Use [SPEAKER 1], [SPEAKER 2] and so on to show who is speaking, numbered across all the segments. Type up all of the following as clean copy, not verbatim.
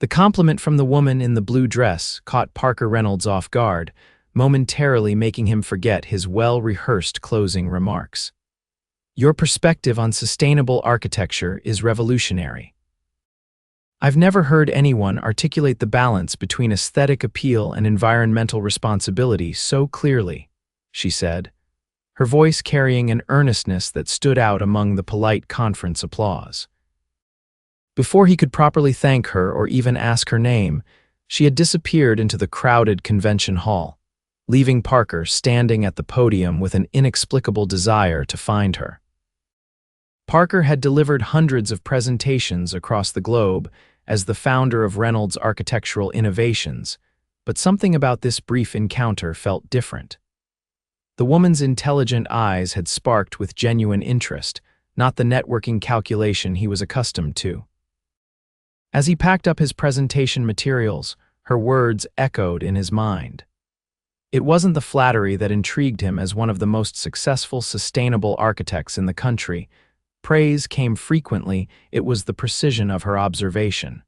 [SPEAKER 1] The compliment from the woman in the blue dress caught Parker Reynolds off guard, momentarily making him forget his well-rehearsed closing remarks. "Your perspective on sustainable architecture is revolutionary. I've never heard anyone articulate the balance between aesthetic appeal and environmental responsibility so clearly," she said, her voice carrying an earnestness that stood out among the polite conference applause. Before he could properly thank her or even ask her name, she had disappeared into the crowded convention hall, leaving Parker standing at the podium with an inexplicable desire to find her. Parker had delivered hundreds of presentations across the globe as the founder of Reynolds Architectural Innovations, but something about this brief encounter felt different. The woman's intelligent eyes had sparked with genuine interest, not the networking calculation he was accustomed to. As he packed up his presentation materials, her words echoed in his mind. It wasn't the flattery that intrigued him as one of the most successful sustainable architects in the country. Praise came frequently, it was the precision of her observation.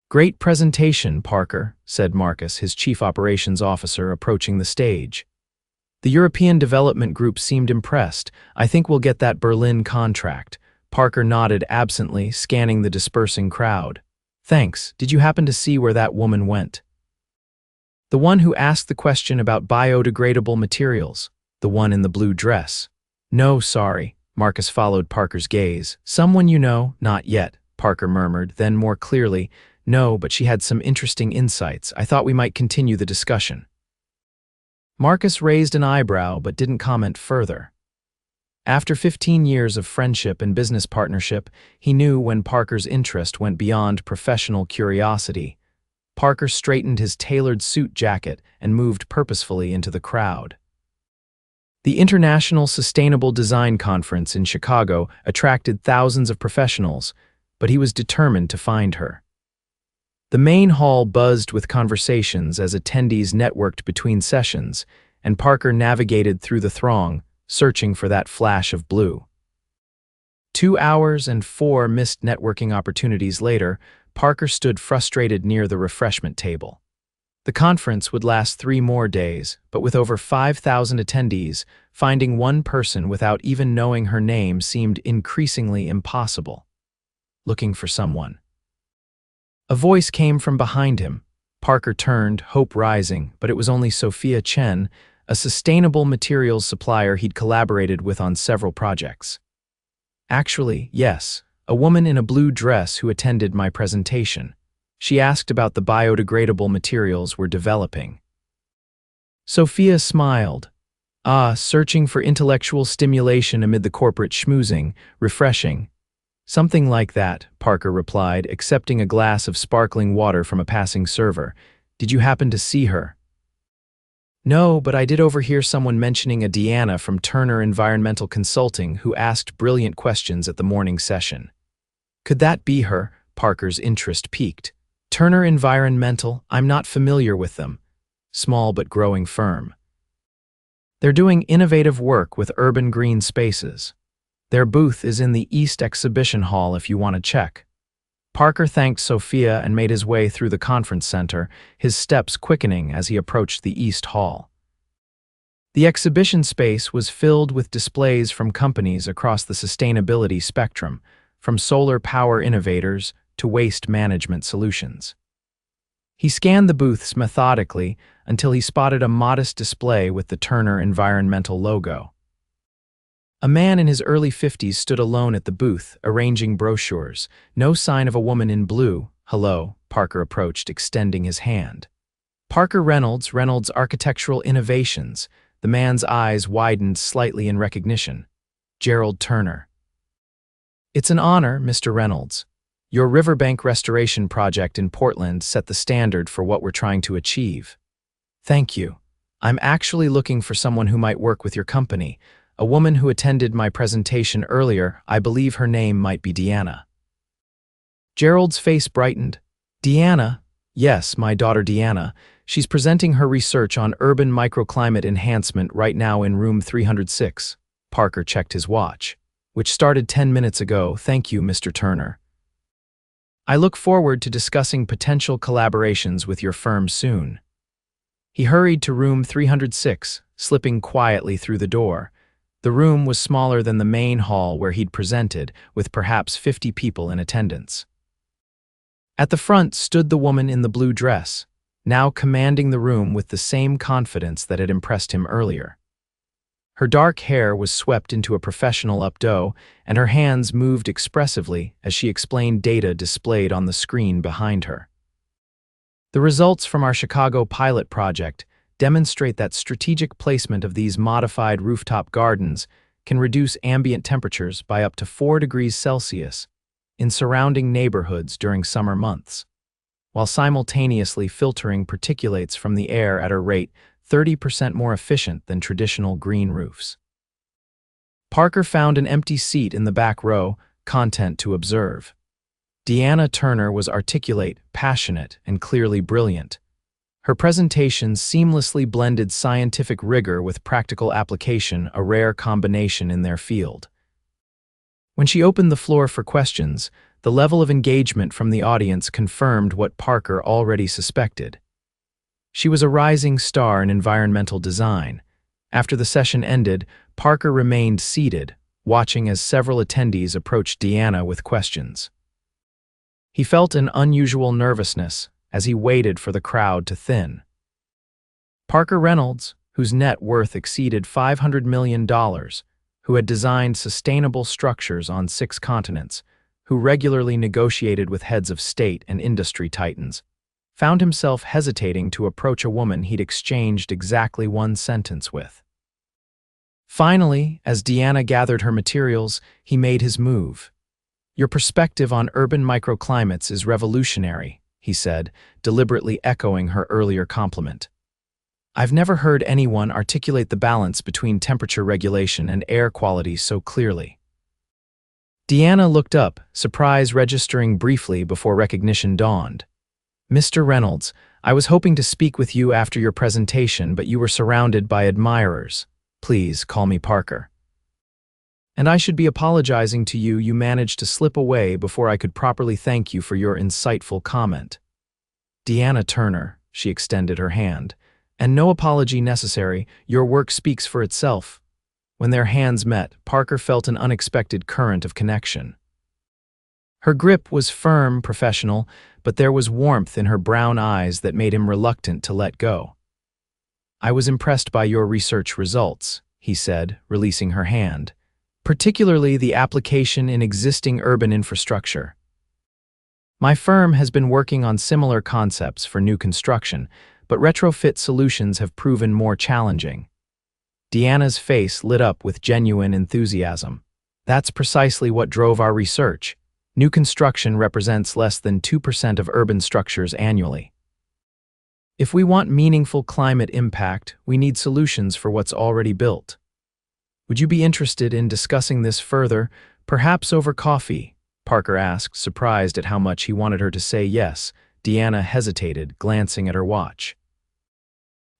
[SPEAKER 1] "Great presentation, Parker," said Marcus, his chief operations officer, approaching the stage. "The European Development Group seemed impressed. I think we'll get that Berlin contract." Parker nodded absently, scanning the dispersing crowd. "Thanks. Did you happen to see where that woman went?" "The one who asked the question about biodegradable materials. The one in the blue dress." "No, sorry." Marcus followed Parker's gaze. "Someone you know?" "Not yet," Parker murmured, then more clearly, "No, but she had some interesting insights. I thought we might continue the discussion." Marcus raised an eyebrow but didn't comment further. After 15 years of friendship and business partnership, he knew when Parker's interest went beyond professional curiosity. Parker straightened his tailored suit jacket and moved purposefully into the crowd. The International Sustainable Design Conference in Chicago attracted thousands of professionals, but he was determined to find her. The main hall buzzed with conversations as attendees networked between sessions, and Parker navigated through the throng, searching for that flash of blue. 2 hours and 4 missed networking opportunities later, Parker stood frustrated near the refreshment table. The conference would last 3 more days, but with over 5,000 attendees, finding one person without even knowing her name seemed increasingly impossible. Looking for someone. A voice came from behind him. Parker turned, hope rising, but it was only Sophia Chen, a sustainable materials supplier he'd collaborated with on several projects. "Actually, yes, a woman in a blue dress who attended my presentation. She asked about the biodegradable materials we're developing." Sophia smiled. "Ah, searching for intellectual stimulation amid the corporate schmoozing. Refreshing." "Something like that," Parker replied, accepting a glass of sparkling water from a passing server. "Did you happen to see her?" "No, but I did overhear someone mentioning a Deanna from Turner Environmental Consulting who asked brilliant questions at the morning session." "Could that be her?" Parker's interest piqued. "Turner Environmental? I'm not familiar with them." "Small but growing firm. They're doing innovative work with urban green spaces. Their booth is in the East Exhibition Hall if you want to check." Parker thanked Sophia and made his way through the conference center, his steps quickening as he approached the East Hall. The exhibition space was filled with displays from companies across the sustainability spectrum, from solar power innovators to waste management solutions. He scanned the booths methodically until he spotted a modest display with the Turner Environmental logo. A man in his early 50s stood alone at the booth, arranging brochures. No sign of a woman in blue. "Hello," Parker approached, extending his hand. "Parker Reynolds, Reynolds Architectural Innovations." The man's eyes widened slightly in recognition. "Gerald Turner." "It's an honor, Mr. Reynolds. Your riverbank restoration project in Portland set the standard for what we're trying to achieve." "Thank you. I'm actually looking for someone who might work with your company. A woman who attended my presentation earlier, I believe her name might be Deanna." Gerald's face brightened. "Deanna?" "Yes, my daughter Deanna. She's presenting her research on urban microclimate enhancement right now in room 306. Parker checked his watch. "Which started 10 minutes ago. Thank you, Mr. Turner." I look forward to discussing potential collaborations with your firm soon." He hurried to room 306, slipping quietly through the door. The room was smaller than the main hall where he'd presented, with perhaps 50 people in attendance. At the front stood the woman in the blue dress, now commanding the room with the same confidence that had impressed him earlier. Her dark hair was swept into a professional updo, and her hands moved expressively as she explained data displayed on the screen behind her. "The results from our Chicago pilot project demonstrate that strategic placement of these modified rooftop gardens can reduce ambient temperatures by up to 4 degrees Celsius in surrounding neighborhoods during summer months, while simultaneously filtering particulates from the air at a rate 30% more efficient than traditional green roofs." Parker found an empty seat in the back row, content to observe. Deanna Turner was articulate, passionate, and clearly brilliant. Her presentation seamlessly blended scientific rigor with practical application, a rare combination in their field. When she opened the floor for questions, the level of engagement from the audience confirmed what Parker already suspected. She was a rising star in environmental design. After the session ended, Parker remained seated, watching as several attendees approached Deanna with questions. He felt an unusual nervousness as he waited for the crowd to thin. Parker Reynolds, whose net worth exceeded $500 million, who had designed sustainable structures on 6 continents, who regularly negotiated with heads of state and industry titans, found himself hesitating to approach a woman he'd exchanged exactly 1 sentence with. Finally, as Deanna gathered her materials, he made his move. "Your perspective on urban microclimates is revolutionary," he said, deliberately echoing her earlier compliment. "I've never heard anyone articulate the balance between temperature regulation and air quality so clearly." Deanna looked up, surprise registering briefly before recognition dawned. "Mr. Reynolds, I was hoping to speak with you after your presentation, but you were surrounded by admirers. Please call me Parker. And I should be apologizing to you. You managed to slip away before I could properly thank you for your insightful comment." "Deanna Turner," she extended her hand. "And no apology necessary. Your work speaks for itself." When their hands met, Parker felt an unexpected current of connection. Her grip was firm, professional, but there was warmth in her brown eyes that made him reluctant to let go. "I was impressed by your research results," he said, releasing her hand, "particularly the application in existing urban infrastructure. My firm has been working on similar concepts for new construction, but retrofit solutions have proven more challenging." Deanna's face lit up with genuine enthusiasm. "That's precisely what drove our research. New construction represents less than 2% of urban structures annually. If we want meaningful climate impact, we need solutions for what's already built. Would you be interested in discussing this further, perhaps over coffee?" Parker asked, surprised at how much he wanted her to say yes. Deanna hesitated, glancing at her watch.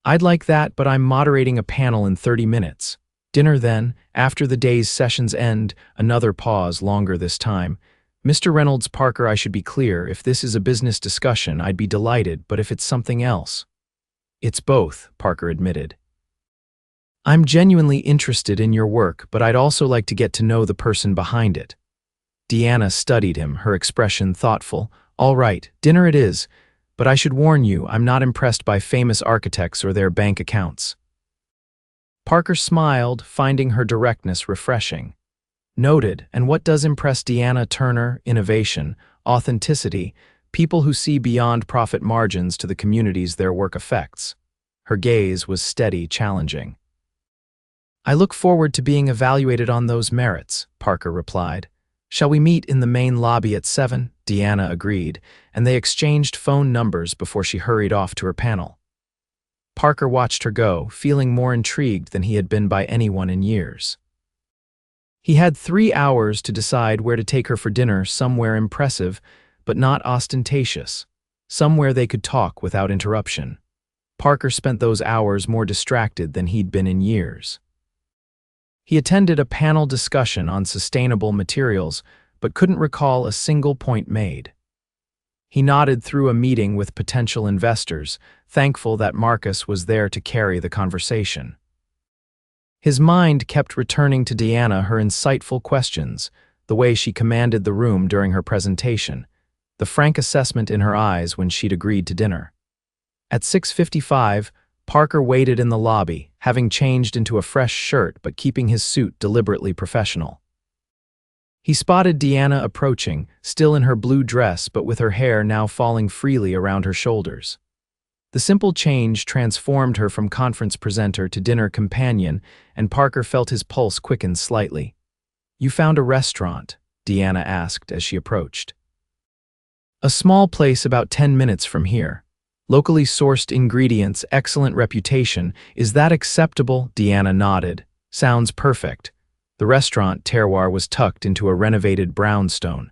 [SPEAKER 1] "I'd like that, but I'm moderating a panel in 30 minutes. Dinner then, after the day's sessions end." Another pause, longer this time. "Mr. Reynolds, Parker, I should be clear. If this is a business discussion, I'd be delighted, but if it's something else—" "It's both," Parker admitted. "I'm genuinely interested in your work, but I'd also like to get to know the person behind it." Deanna studied him, her expression thoughtful. "All right, dinner it is, but I should warn you, I'm not impressed by famous architects or their bank accounts." Parker smiled, finding her directness refreshing. "Noted, and what does impress Deanna Turner? Innovation, authenticity, people who see beyond profit margins to the communities their work affects." Her gaze was steady, challenging. "I look forward to being evaluated on those merits," Parker replied. "Shall we meet in the main lobby at 7? Deanna agreed, and they exchanged phone numbers before she hurried off to her panel. Parker watched her go, feeling more intrigued than he had been by anyone in years. He had 3 hours to decide where to take her for dinner, somewhere impressive, but not ostentatious, somewhere they could talk without interruption. Parker spent those hours more distracted than he'd been in years. He attended a panel discussion on sustainable materials, but couldn't recall a single point made. He nodded through a meeting with potential investors, thankful that Marcus was there to carry the conversation. His mind kept returning to Deanna, her insightful questions, the way she commanded the room during her presentation, the frank assessment in her eyes when she'd agreed to dinner. At 6:55, Parker waited in the lobby, having changed into a fresh shirt but keeping his suit deliberately professional. He spotted Deanna approaching, still in her blue dress but with her hair now falling freely around her shoulders. The simple change transformed her from conference presenter to dinner companion, and Parker felt his pulse quicken slightly. "You found a restaurant?" Deanna asked as she approached. "A small place about 10 minutes from here. Locally sourced ingredients, excellent reputation. Is that acceptable?" Deanna nodded. "Sounds perfect." The restaurant terroir was tucked into a renovated brownstone.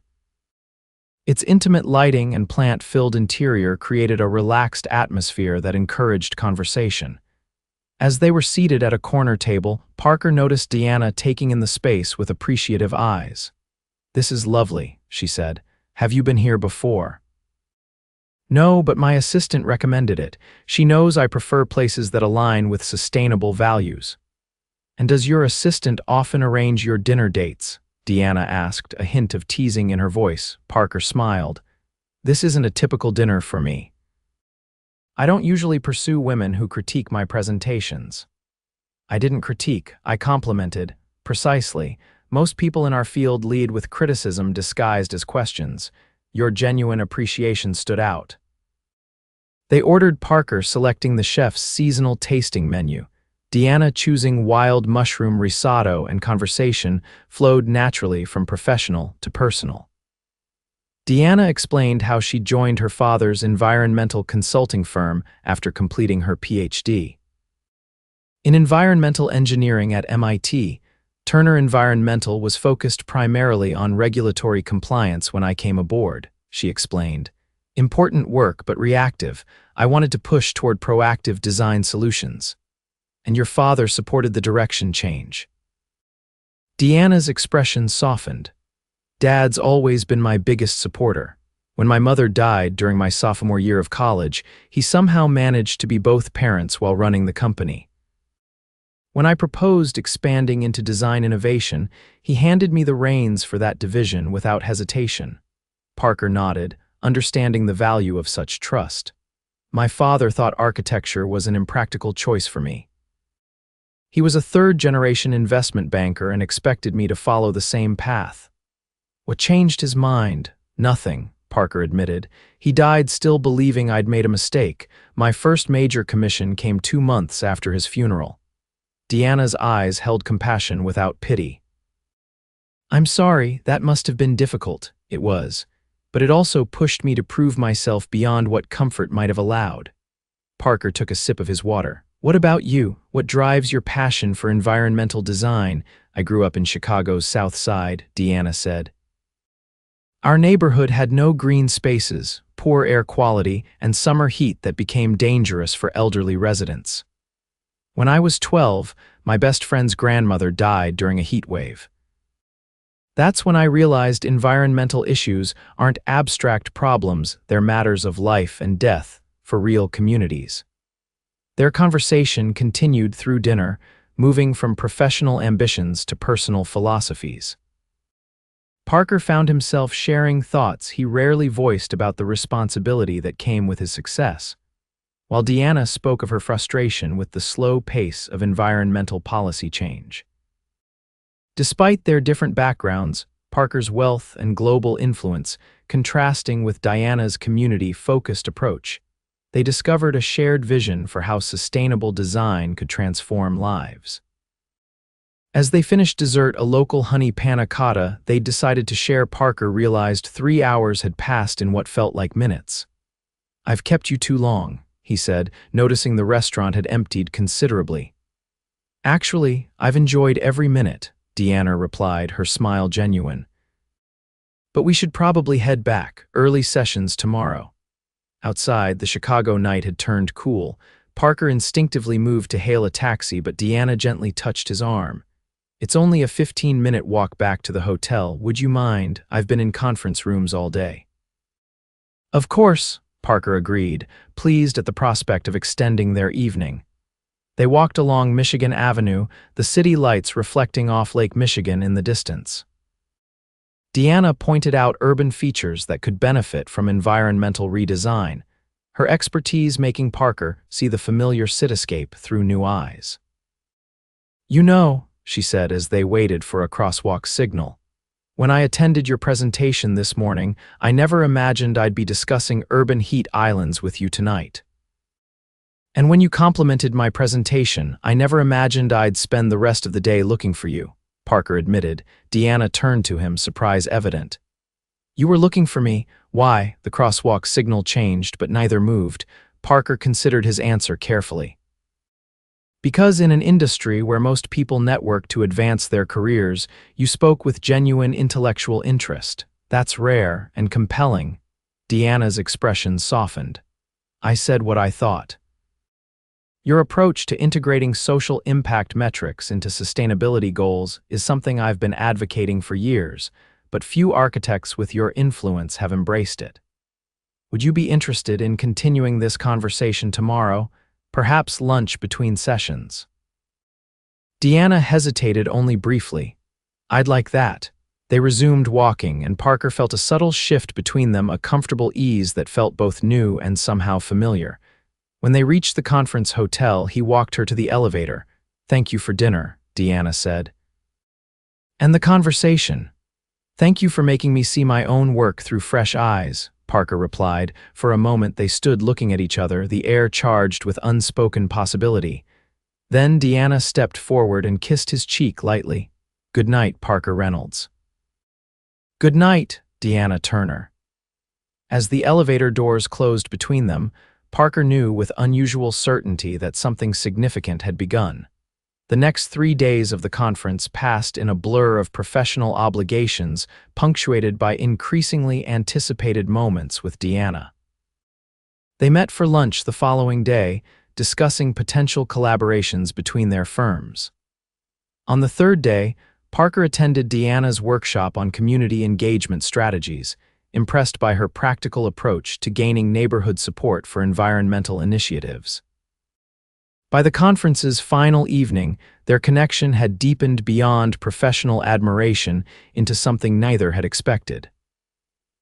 [SPEAKER 1] Its intimate lighting and plant-filled interior created a relaxed atmosphere that encouraged conversation. As they were seated at a corner table, Parker noticed Deanna taking in the space with appreciative eyes. "This is lovely," she said. "Have you been here before?" "No, but my assistant recommended it. She knows I prefer places that align with sustainable values." "And does your assistant often arrange your dinner dates?" Deanna asked, a hint of teasing in her voice. Parker smiled. "This isn't a typical dinner for me. I don't usually pursue women who critique my presentations." "I didn't critique, I complimented." "Precisely. Most people in our field lead with criticism disguised as questions. Your genuine appreciation stood out." They ordered, Parker selecting the chef's seasonal tasting menu. Deanna choosing wild mushroom risotto, and conversation flowed naturally from professional to personal. Deanna explained how she joined her father's environmental consulting firm after completing her PhD in environmental engineering at MIT. "Turner Environmental was focused primarily on regulatory compliance when I came aboard," she explained. "Important work, but reactive. I wanted to push toward proactive design solutions." "And your father supported the direction change." Deanna's expression softened. "Dad's always been my biggest supporter. When my mother died during my sophomore year of college, he somehow managed to be both parents while running the company. When I proposed expanding into design innovation, he handed me the reins for that division without hesitation." Parker nodded, understanding the value of such trust. "My father thought architecture was an impractical choice for me. He was a third-generation investment banker and expected me to follow the same path." "What changed his mind?" "Nothing," Parker admitted. "He died still believing I'd made a mistake. My first major commission came 2 months after his funeral." Deanna's eyes held compassion without pity. "I'm sorry, that must have been difficult." "It was. But it also pushed me to prove myself beyond what comfort might have allowed." Parker took a sip of his water. "What about you? What drives your passion for environmental design?" "I grew up in Chicago's South Side," Deanna said. "Our neighborhood had no green spaces, poor air quality, and summer heat that became dangerous for elderly residents. When I was 12, my best friend's grandmother died during a heat wave. That's when I realized environmental issues aren't abstract problems, they're matters of life and death for real communities." Their conversation continued through dinner, moving from professional ambitions to personal philosophies. Parker found himself sharing thoughts he rarely voiced about the responsibility that came with his success, while Deanna spoke of her frustration with the slow pace of environmental policy change. Despite their different backgrounds, Parker's wealth and global influence contrasting with Deanna's community-focused approach, they discovered a shared vision for how sustainable design could transform lives. As they finished dessert, a local honey panna cotta they decided to share, Parker realized 3 hours had passed in what felt like minutes. "I've kept you too long," he said, noticing the restaurant had emptied considerably. "Actually, I've enjoyed every minute," Deanna replied, her smile genuine. "But we should probably head back. Early sessions tomorrow." Outside, the Chicago night had turned cool. Parker instinctively moved to hail a taxi, but Deanna gently touched his arm. "It's only a 15-minute walk back to the hotel. Would you mind? I've been in conference rooms all day." Of course, Parker agreed, pleased at the prospect of extending their evening. They walked along Michigan Avenue, the city lights reflecting off Lake Michigan in the distance. Deanna pointed out urban features that could benefit from environmental redesign, her expertise making Parker see the familiar cityscape through new eyes. "You know," she said as they waited for a crosswalk signal, "when I attended your presentation this morning, I never imagined I'd be discussing urban heat islands with you tonight. And when you complimented my presentation, I never imagined I'd spend the rest of the day looking for you," Parker admitted. Deanna turned to him, surprise evident. "You were looking for me? Why?" The crosswalk signal changed, but neither moved. Parker considered his answer carefully. "Because in an industry where most people network to advance their careers, you spoke with genuine intellectual interest. That's rare and compelling." Deanna's expression softened. "I said what I thought. Your approach to integrating social impact metrics into sustainability goals is something I've been advocating for years, but few architects with your influence have embraced it. Would you be interested in continuing this conversation tomorrow, perhaps lunch between sessions?" Deanna hesitated only briefly. "I'd like that." They resumed walking, and Parker felt a subtle shift between them, a comfortable ease that felt both new and somehow familiar. When they reached the conference hotel, he walked her to the elevator. "Thank you for dinner," Deanna said. "And the conversation. Thank you for making me see my own work through fresh eyes," Parker replied. For a moment they stood looking at each other, the air charged with unspoken possibility. Then Deanna stepped forward and kissed his cheek lightly. "Good night, Parker Reynolds." "Good night, Deanna Turner." As the elevator doors closed between them, Parker knew with unusual certainty that something significant had begun. The next 3 days of the conference passed in a blur of professional obligations, punctuated by increasingly anticipated moments with Deanna. They met for lunch the following day, discussing potential collaborations between their firms. On the third day, Parker attended Deanna's workshop on community engagement strategies, impressed by her practical approach to gaining neighborhood support for environmental initiatives. By the conference's final evening, their connection had deepened beyond professional admiration into something neither had expected.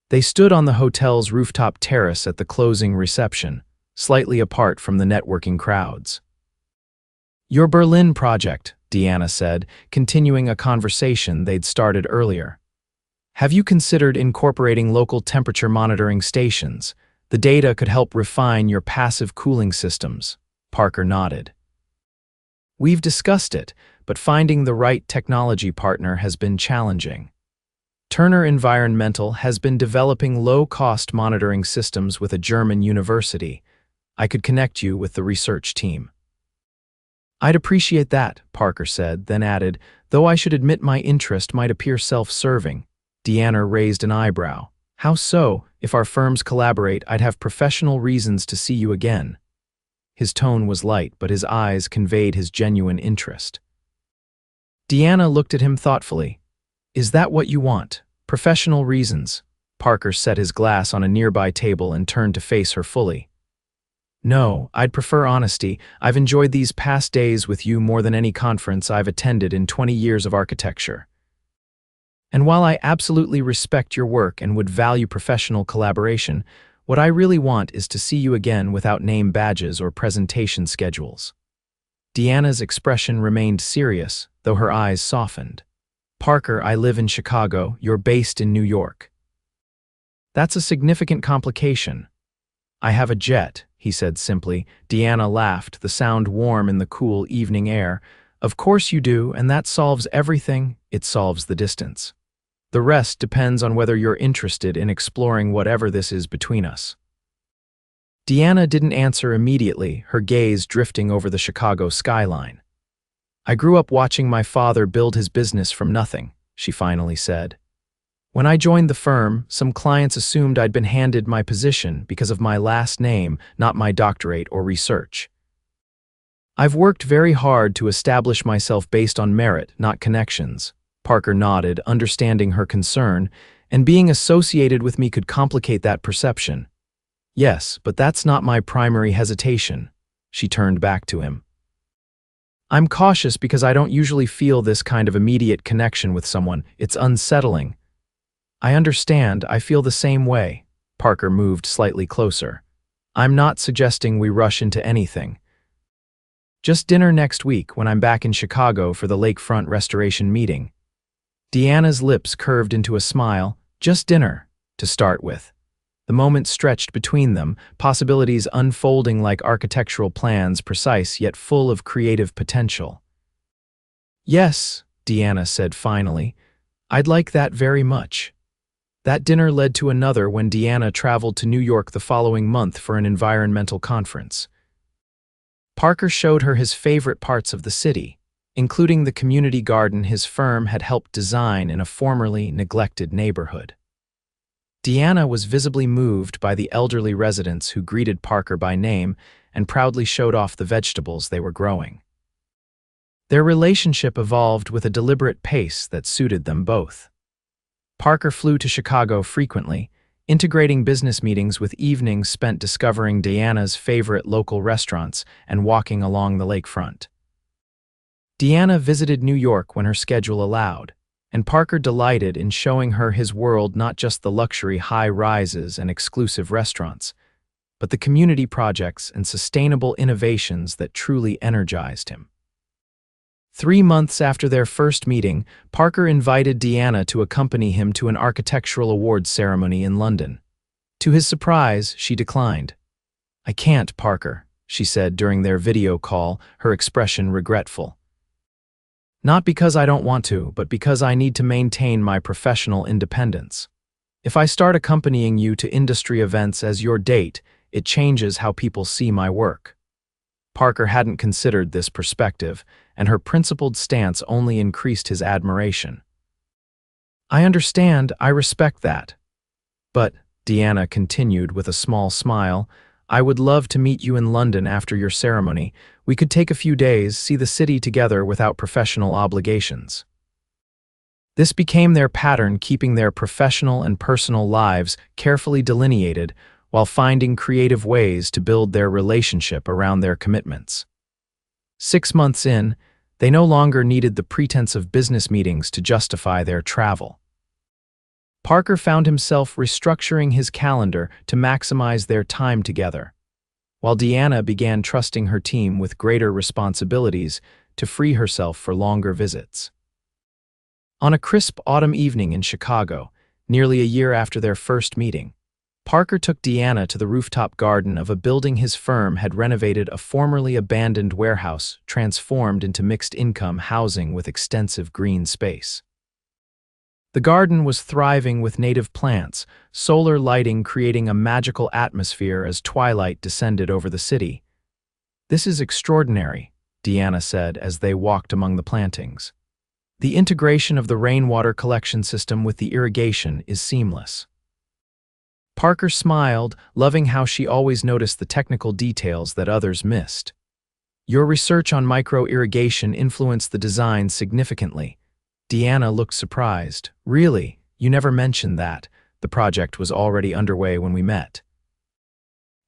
[SPEAKER 1] They stood on the hotel's rooftop terrace at the closing reception, slightly apart from the networking crowds. "Your Berlin project," Deanna said, continuing a conversation they'd started earlier. "Have you considered incorporating local temperature monitoring stations? The data could help refine your passive cooling systems." Parker nodded. "We've discussed it, but finding the right technology partner has been challenging. Turner Environmental has been developing low-cost monitoring systems with a German university. I could connect you with the research team." "I'd appreciate that," Parker said, then added, "though I should admit my interest might appear self-serving." Deanna raised an eyebrow. "How so? If our firms collaborate, I'd have professional reasons to see you again." His tone was light, but his eyes conveyed his genuine interest. Deanna looked at him thoughtfully. "Is that what you want? Professional reasons?" Parker set his glass on a nearby table and turned to face her fully. "No, I'd prefer honesty. I've enjoyed these past days with you more than any conference I've attended in 20 years of architecture. And while I absolutely respect your work and would value professional collaboration, what I really want is to see you again without name badges or presentation schedules." Deanna's expression remained serious, though her eyes softened. "Parker, I live in Chicago. You're based in New York. That's a significant complication." "I have a jet," he said simply. Deanna laughed, the sound warm in the cool evening air. "Of course you do, and that solves everything. It solves the distance. The rest depends on whether you're interested in exploring whatever this is between us." Deanna didn't answer immediately, her gaze drifting over the Chicago skyline. "I grew up watching my father build his business from nothing," she finally said. "When I joined the firm, some clients assumed I'd been handed my position because of my last name, not my doctorate or research. I've worked very hard to establish myself based on merit, not connections." Parker nodded, understanding her concern, "and being associated with me could complicate that perception." Yes, but that's not my primary hesitation. She turned back to him. I'm cautious because I don't usually feel this kind of immediate connection with someone. It's unsettling. I understand, I feel the same way. Parker moved slightly closer. I'm not suggesting we rush into anything. Just dinner next week when I'm back in Chicago for the lakefront restoration meeting. Deanna's lips curved into a smile. Just dinner, to start with. The moment stretched between them, possibilities unfolding like architectural plans, precise yet full of creative potential. Yes, Deanna said finally. I'd like that very much. That dinner led to another when Deanna traveled to New York the following month for an environmental conference. Parker showed her his favorite parts of the city, including the community garden his firm had helped design in a formerly neglected neighborhood. Deanna was visibly moved by the elderly residents who greeted Parker by name and proudly showed off the vegetables they were growing. Their relationship evolved with a deliberate pace that suited them both. Parker flew to Chicago frequently, integrating business meetings with evenings spent discovering Deanna's favorite local restaurants and walking along the lakefront. Deanna visited New York when her schedule allowed, and Parker delighted in showing her his world, not just the luxury high-rises and exclusive restaurants, but the community projects and sustainable innovations that truly energized him. 3 months after their first meeting, Parker invited Deanna to accompany him to an architectural awards ceremony in London. To his surprise, she declined. "I can't, Parker," she said during their video call, her expression regretful. "Not because I don't want to, but because I need to maintain my professional independence. If I start accompanying you to industry events as your date, it changes how people see my work." Parker hadn't considered this perspective, and her principled stance only increased his admiration. "I understand, I respect that. But," Deanna continued with a small smile, "I would love to meet you in London after your ceremony. We could take a few days, see the city together without professional obligations." This became their pattern, keeping their professional and personal lives carefully delineated while finding creative ways to build their relationship around their commitments. 6 months in, they no longer needed the pretense of business meetings to justify their travel. Parker found himself restructuring his calendar to maximize their time together, while Deanna began trusting her team with greater responsibilities to free herself for longer visits. On a crisp autumn evening in Chicago, nearly a year after their first meeting, Parker took Deanna to the rooftop garden of a building his firm had renovated, a formerly abandoned warehouse transformed into mixed-income housing with extensive green space. The garden was thriving with native plants, solar lighting creating a magical atmosphere as twilight descended over the city. "This is extraordinary," Deanna said as they walked among the plantings. "The integration of the rainwater collection system with the irrigation is seamless." Parker smiled, loving how she always noticed the technical details that others missed. "Your research on micro-irrigation influenced the design significantly." Deanna looked surprised. "Really? You never mentioned that. The project was already underway when we met."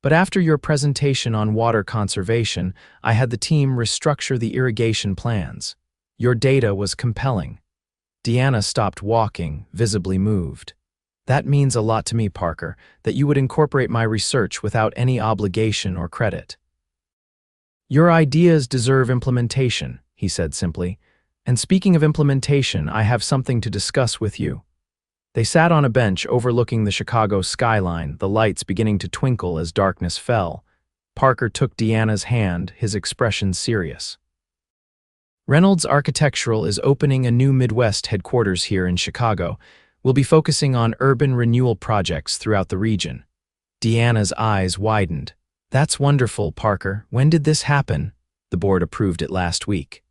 [SPEAKER 1] "But after your presentation on water conservation, I had the team restructure the irrigation plans. Your data was compelling." Deanna stopped walking, visibly moved. "That means a lot to me, Parker, that you would incorporate my research without any obligation or credit." "Your ideas deserve implementation," he said simply. "And speaking of implementation, I have something to discuss with you." They sat on a bench overlooking the Chicago skyline, the lights beginning to twinkle as darkness fell. Parker took Deanna's hand, his expression serious. "Reynolds Architectural is opening a new Midwest headquarters here in Chicago. We'll be focusing on urban renewal projects throughout the region." Deanna's eyes widened. "That's wonderful, Parker. When did this happen?" "The board approved it last week."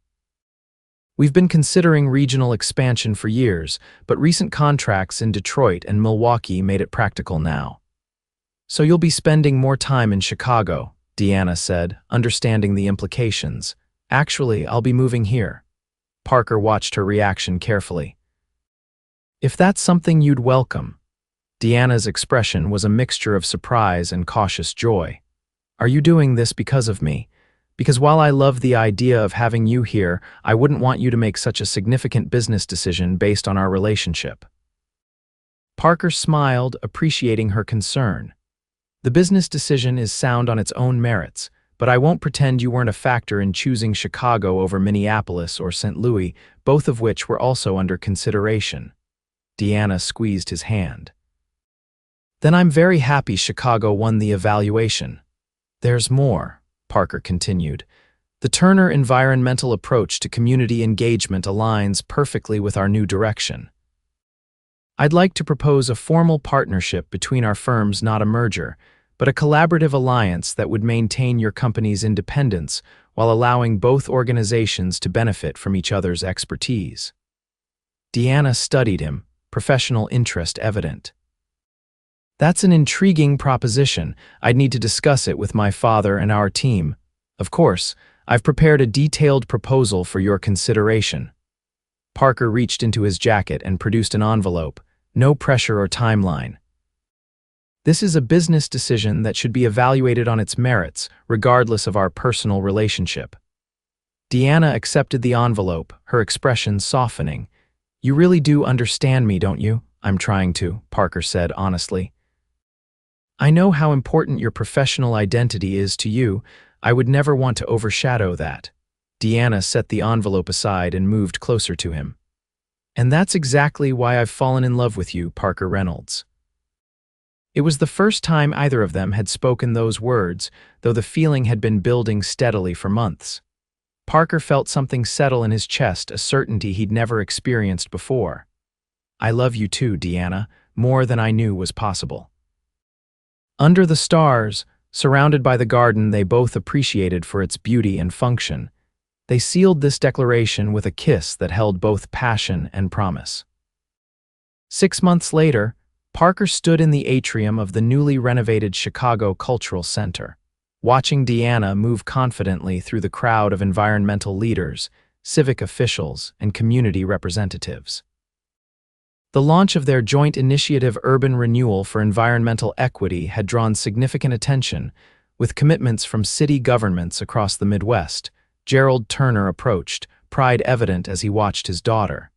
[SPEAKER 1] "We've been considering regional expansion for years, but recent contracts in Detroit and Milwaukee made it practical now." "So you'll be spending more time in Chicago," Deanna said, understanding the implications. "Actually, I'll be moving here." Parker watched her reaction carefully. "If that's something you'd welcome." Deanna's expression was a mixture of surprise and cautious joy. Are you doing this because of me? Because while I love the idea of having you here, I wouldn't want you to make such a significant business decision based on our relationship. Parker smiled, appreciating her concern. The business decision is sound on its own merits, but I won't pretend you weren't a factor in choosing Chicago over Minneapolis or St. Louis, both of which were also under consideration. Deanna squeezed his hand. Then I'm very happy Chicago won the evaluation. There's more, Parker continued. The Turner environmental approach to community engagement aligns perfectly with our new direction. I'd like to propose a formal partnership between our firms, not a merger, but a collaborative alliance that would maintain your company's independence while allowing both organizations to benefit from each other's expertise. Deanna studied him, professional interest evident. That's an intriguing proposition. I'd need to discuss it with my father and our team. Of course, I've prepared a detailed proposal for your consideration. Parker reached into his jacket and produced an envelope. No pressure or timeline. This is a business decision that should be evaluated on its merits, regardless of our personal relationship. Deanna accepted the envelope, her expression softening. You really do understand me, don't you? I'm trying to, Parker said honestly. I know how important your professional identity is to you. I would never want to overshadow that. Deanna set the envelope aside and moved closer to him. And that's exactly why I've fallen in love with you, Parker Reynolds. It was the first time either of them had spoken those words, though the feeling had been building steadily for months. Parker felt something settle in his chest, a certainty he'd never experienced before. I love you too, Deanna, more than I knew was possible. Under the stars, surrounded by the garden they both appreciated for its beauty and function, they sealed this declaration with a kiss that held both passion and promise. 6 months later, Parker stood in the atrium of the newly renovated Chicago Cultural Center, watching Deanna move confidently through the crowd of environmental leaders, civic officials, and community representatives. The launch of their joint initiative Urban Renewal for Environmental Equity had drawn significant attention, with commitments from city governments across the Midwest. Gerald Turner approached, pride evident as he watched his daughter.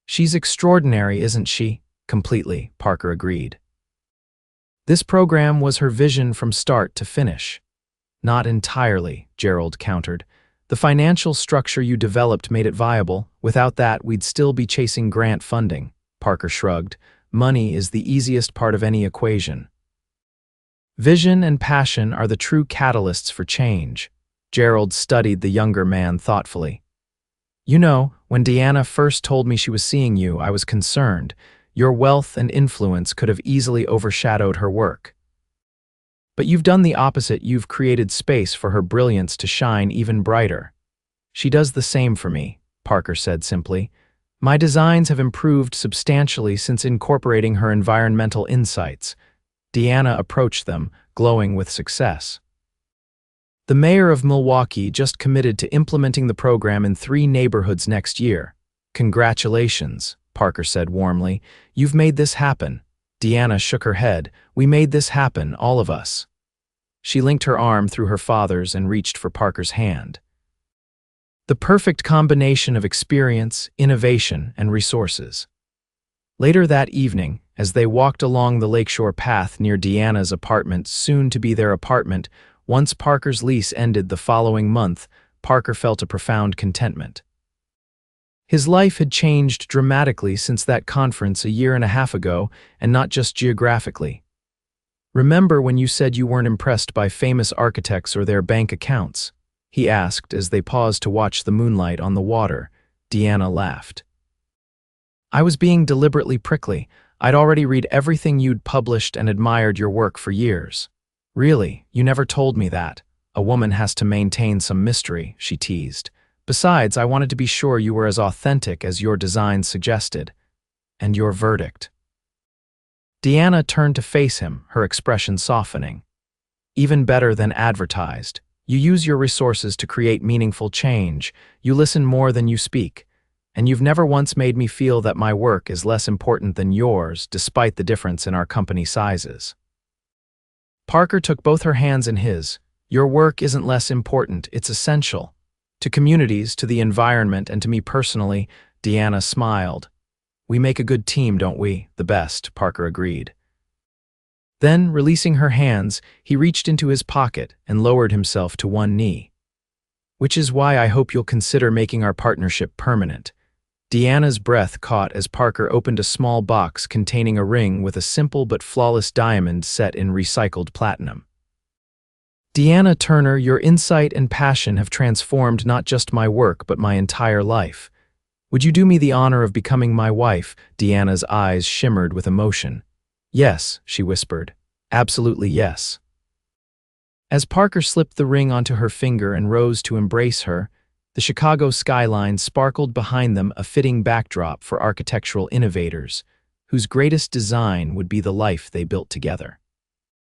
[SPEAKER 1] She's extraordinary, isn't she? Completely, Parker agreed. This program was her vision from start to finish. Not entirely, Gerald countered. The financial structure you developed made it viable. Without that, we'd still be chasing grant funding. Parker shrugged. Money is the easiest part of any equation. Vision and passion are the true catalysts for change. Gerald studied the younger man thoughtfully. You know, when Deanna first told me she was seeing you, I was concerned. Your wealth and influence could have easily overshadowed her work. But you've done the opposite. You've created space for her brilliance to shine even brighter. She does the same for me, Parker said simply. My designs have improved substantially since incorporating her environmental insights. Deanna approached them, glowing with success. The mayor of Milwaukee just committed to implementing the program in 3 neighborhoods next year. Congratulations, Parker said warmly. You've made this happen. Deanna shook her head. We made this happen, all of us. She linked her arm through her father's and reached for Parker's hand. The perfect combination of experience, innovation, and resources. Later that evening, as they walked along the lakeshore path near Deanna's apartment, soon to be their apartment, once Parker's lease ended the following month, Parker felt a profound contentment. His life had changed dramatically since that conference a year and a half ago, and not just geographically. Remember when you said you weren't impressed by famous architects or their bank accounts? He asked as they paused to watch the moonlight on the water. Deanna laughed. I was being deliberately prickly. I'd already read everything you'd published and admired your work for years. Really, you never told me that. A woman has to maintain some mystery, she teased. Besides, I wanted to be sure you were as authentic as your design suggested. And your verdict. Deanna turned to face him, her expression softening. Even better than advertised. You use your resources to create meaningful change. You listen more than you speak. and you've never once made me feel that my work is less important than yours, despite the difference in our company sizes." Parker took both her hands in his. "Your work isn't less important, it's essential. To communities, to the environment, and to me personally." Deanna smiled. "We make a good team, don't we?" "The best," Parker agreed. Then, releasing her hands, he reached into his pocket and lowered himself to one knee. "Which is why I hope you'll consider making our partnership permanent." Deanna's breath caught as Parker opened a small box containing a ring with a simple but flawless diamond set in recycled platinum. "Deanna Turner, your insight and passion have transformed not just my work but my entire life. Would you do me the honor of becoming my wife?" Deanna's eyes shimmered with emotion. "Yes," she whispered. "Absolutely yes." As Parker slipped the ring onto her finger and rose to embrace her, the Chicago skyline sparkled behind them, a fitting backdrop for architectural innovators, whose greatest design would be the life they built together.